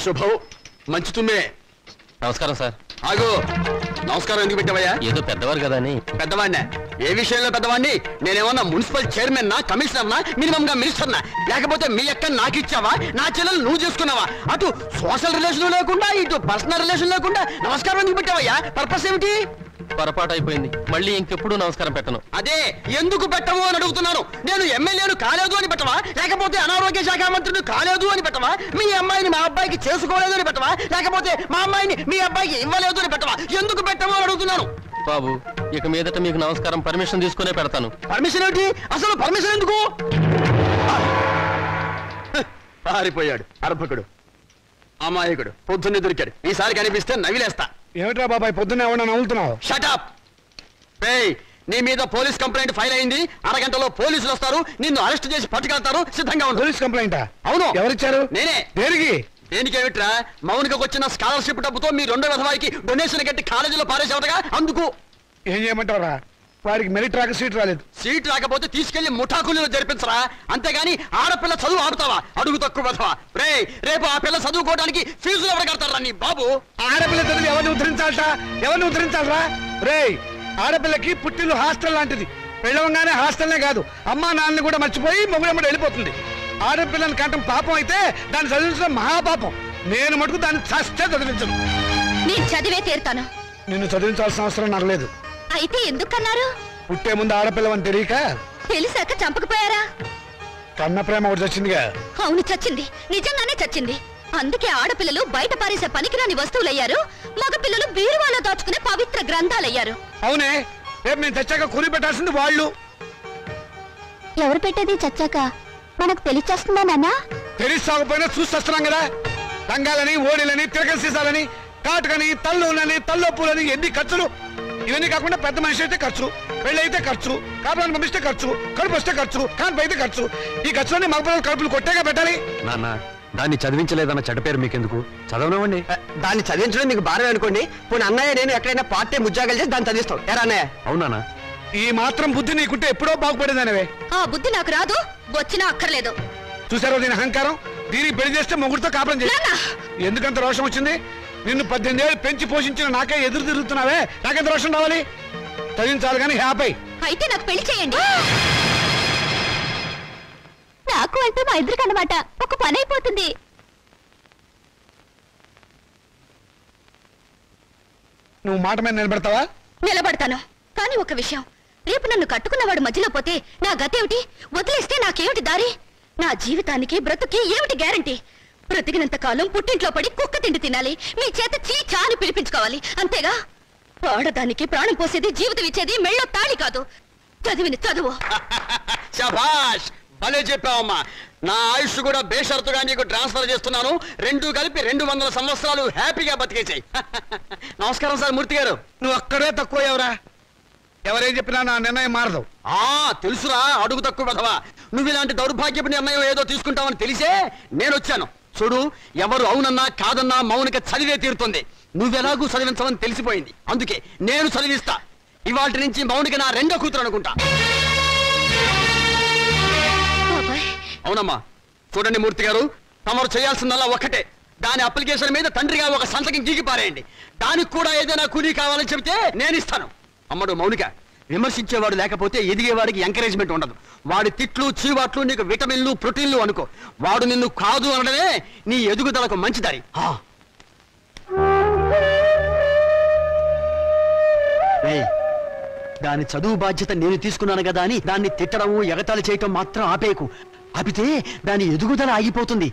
శుభం మంచి తుమ్మే. నమస్కారం సార్. ఆగు. నమస్కారం ఎందుకు పెట్టావయ్యా? ఏదో పెద్దవారు కదా అని. పెద్దవాడినా? ఏ విషయంలో పెద్దవాడిని? నేనేమన్నా మున్సిపల్ చైర్మన్ నా, కమిషనర్ నా, మినిమం గా మినిస్టర్ నా? లేకపోతే మీ అక్క నాకు ఇచ్చావా, నా చెల్లెలు నువ్వు చేసుకున్నావా? అటు సోషల్ రిలేషన్ లేకుండా ఇటు పర్సనల్ రిలేషన్ లేకుండా నమస్కారం ఎందుకు పెట్టావయ్యా? పర్పస్ ఏమిటి? పొరపాటు అయిపోయింది. మళ్ళీ ఇంకెప్పుడు నమస్కారం పెట్టను. అదే ఎందుకు పెట్టవు అని అడుగుతున్నాను. నేను ఎమ్మెల్యేను కాలేదు అని పెట్టవా, లేకపోతే అనారోగ్య శాఖ మంత్రిని కాలేదు అని పెట్టవా, మీ అమ్మాయిని మా అబ్బాయికి చేసుకోలేదు అని పెట్టవా, లేకపోతే మా అమ్మాయిని మీ అబ్బాయికి ఇవ్వలేదు అని పెట్టవా? ఎందుకు పెట్టవు అని అడుగుతున్నాను. బాబు, ఇక మీదట మీకు నమస్కారం పర్మిషన్ తీసుకునే పెడతాను. పర్మిషన్ ఏమిటి? అసలు పర్మిషన్ ఎందుకు? పారిపోయాడు అర్భకుడు, అమాయకుడు, పొద్దున్నే దొరికాడు. ఈసారి కనిపిస్తే నవిలేస్తా. ఏమిట్రా బాబాయ్ పొద్దున్న ఏమన్నా నవ్వుతున్నావు? షటప్. నీ మీద పోలీస్ కంప్లైంట్ ఫైల్ అయింది. అరగంటలో పోలీసులు వస్తారు, నిన్ను అరెస్ట్ చేసి పట్టుకెళ్తారు. సిద్ధంగా ఉంది. పోలీస్ కంప్లైంటా? అవును. ఎవరిచ్చారు? నేనే. దేనికి? దేనికేమిట్రా, మౌనికకు వచ్చిన స్కాలర్షిప్ డబ్బుతో మీ రెండో విధవాయికి డొనేషన్ కట్టి కాలేజీలో పారేసేవటగా. అందుకు ఏం చేయమంటారా? వారికి మెరిట్ రాక సీట్ రాలేదు. సీట్ రాకపోతే తీసుకెళ్లి ముఠాకులు జరిపించరా, అంతేగాని ఆడపిల్ల చదువు ఆడుతావా? అడుగు తక్కువ విధవా. రేపు ఆ పిల్ల చదువుకోవడానికి ఫీజులు ఎవరు కడతారా నీ బాబు? ఆడపిల్ల చదువు ఎవరిని ఉద్ధరించాలరా? ఆడపిల్లకి పుట్టిల్లు హాస్టల్ లాంటిది. పెళ్ళవగానే హాస్టల్నే కాదు, అమ్మా నాన్నని కూడా మర్చిపోయి మొగుడమ్మడి వెళ్ళిపోతుంది. ఆడపిల్లని కంటం పాపం అయితే దాన్ని చదివించడం మహాపాపం. నేను మటుకు దాన్ని చస్తే చదివించను. నేను చదివే తీరుతాను. నిన్ను చదివించాల్సిన అవసరం నాకు లేదు. అయితే ఎందుకన్నారు? పుట్టే ముందు ఆడపిల్లవని తెలియక. తెలిసాక చంపకపోయారా? కన్న ప్రేమ ఒకటి చచ్చిందిగా. అవును, చచ్చింది. నిజంగానే చచ్చింది. అందుకే ఆడపిల్లలు బయట పారేసే పనికిరాని వస్తువులయ్యారు, మగపిల్లలు బీరువాలో దాచుకునే పవిత్ర గ్రంథాలయ్యారు. అవునే, రేపు నేను చచ్చాక కురి పెట్టాల్సింది వాళ్ళు. ఎవరు పెట్టేది చచ్చాక మనకు తెలిసేస్తుందా నాన్న? తెలిసాకపోయినా చూస్తున్నాం కదా. రంగాలని, ఓడిలని, తిరగల సీసాలని, కాటుకని, తల్లులని, తల్లొప్పులని, ఎన్ని ఖర్చులు. ఇవన్నీ కాకుండా పెద్ద మనిషి అయితే ఖర్చు, పెళ్లి అయితే ఖర్చు, కాపురాన్ని పంపిస్తే ఖర్చు, కడుపు వస్తే ఖర్చు, కాన్పు అయితే ఖర్చు. ఈ ఖర్చులన్నీ మగపిల్లలు కడుపులు కొట్టేగా పెట్టాలి. నాన్న, దాన్ని చదివించలేదన్న చెడ్డ పేరు మీకెందుకు? చదవనివ్వండి. దాన్ని చదివించడం మీకు భారం అనుకోండి. పోనీ అన్నయ్య నేను ఎక్కడైనా పార్ట్ టైం ఉద్యోగాలు చేసి దాన్ని చదివిస్తాం. ఎరా అన్నయ్య? అవునా? ఈ మాత్రం బుద్ధి నీకుంటే ఎప్పుడో బాగుపడేదానివే. ఆ బుద్ధి నాకు రాదు, వచ్చినా అక్కర్లేదు. చూసారో దీని అహంకారం? దీనికి పెళ్లి చేస్తే మొగుడితో కాపురం చేసి ఎందుకంత రోషం వచ్చింది? నిన్ను 18 ఏళ్ళు పెంచి పోషించిన నాకే ఎదురు తిరుగుతున్నావే, నాకెంత రోషం రావాలి? చదివించాలి కానీ హ్యాపీ. అయితే నాకు పెళ్లి చేయండి. నాకు అంటే మా ఇద్దరికి అన్నమాట ఒక పని అయిపోతుంది. నువ్వు మాట మీద నిలబెడతావా? నిలబడతాను. కానీ ఒక విషయం, రేపు నన్ను కట్టుకున్నవాడు మధ్యలో పోతే నా గతేమిటి? వదిలేస్తే నాకేమిటి దారి? నా జీవితానికి బ్రతుకి ఏమిటి గ్యారంటీ? బ్రతికినంత కాలం పుట్టింట్లో పడి కుక్క తిండి తినాలి, మీ చేత చీచా అని పిలిపించుకోవాలి, అంతేగా? ఆడదానికి ప్రాణం పోసేది, జీవితం ఇచ్చేది మెళ్ళో తాళి కాదు, చదివిన చదువు. శభాష్, భలే చెప్పావమ్మా. నా ఆయుష్ కూడా బేషరతుగా నీకు ట్రాన్స్ఫర్ చేస్తున్నాను. రెండు కలిపి 200 సంవత్సరాలు హ్యాపీగా బతికేసాయి. నమస్కారం సార్ మూర్తి గారు. నువ్వు అక్కడే తక్కువ ఎవరా? ఎవరేం చెప్పినా నా నిర్ణయం మారదు. తెలుసురా, అడుగు తక్కువ కదవా. నువ్వు ఇలాంటి దౌర్భాగ్యపు నిర్ణయం ఏదో తీసుకుంటావని తెలిసే నేను వచ్చాను. చూడు, ఎవరు అవునన్నా కాదన్నా మౌనిక చదివే తీరుతుంది. నువ్వెలాగూ చదివించవని తెలిసిపోయింది. అందుకే నేను చదివిస్తా. ఇవాటి నుంచి మౌనిక నా రెండో కూతురు అనుకుంటా. అవునమ్మా. చూడండి మూర్తి గారు, తమరు చేయాల్సిందల్లా ఒక్కటే. దాని అప్లికేషన్ మీద తండ్రిగా ఒక సంతకం గీకి పారేయండి. దానికి కూడా ఏదైనా కూలీ కావాలని చెబితే నేను ఇస్తాను. అమ్మడు మౌనిక, విమర్శించేవాడు లేకపోతే ఎదిగేవాడికి ఎంకరేజ్మెంట్ ఉండదు. వాడి తిట్లు, చీవాట్లు నీకు విటమిన్లు, ప్రోటీన్లు అనుకో. వాడు నిన్ను కాదు అనడమే నీ ఎదుగుదలకు మంచిదారి. దాని చదువు బాధ్యత నేను తీసుకున్నాను కదా అని దాన్ని తిట్టడం, ఎగతాళి చేయటం మాత్రం ఆపేయకు. ఆపితే దాని ఎదుగుదల ఆగిపోతుంది.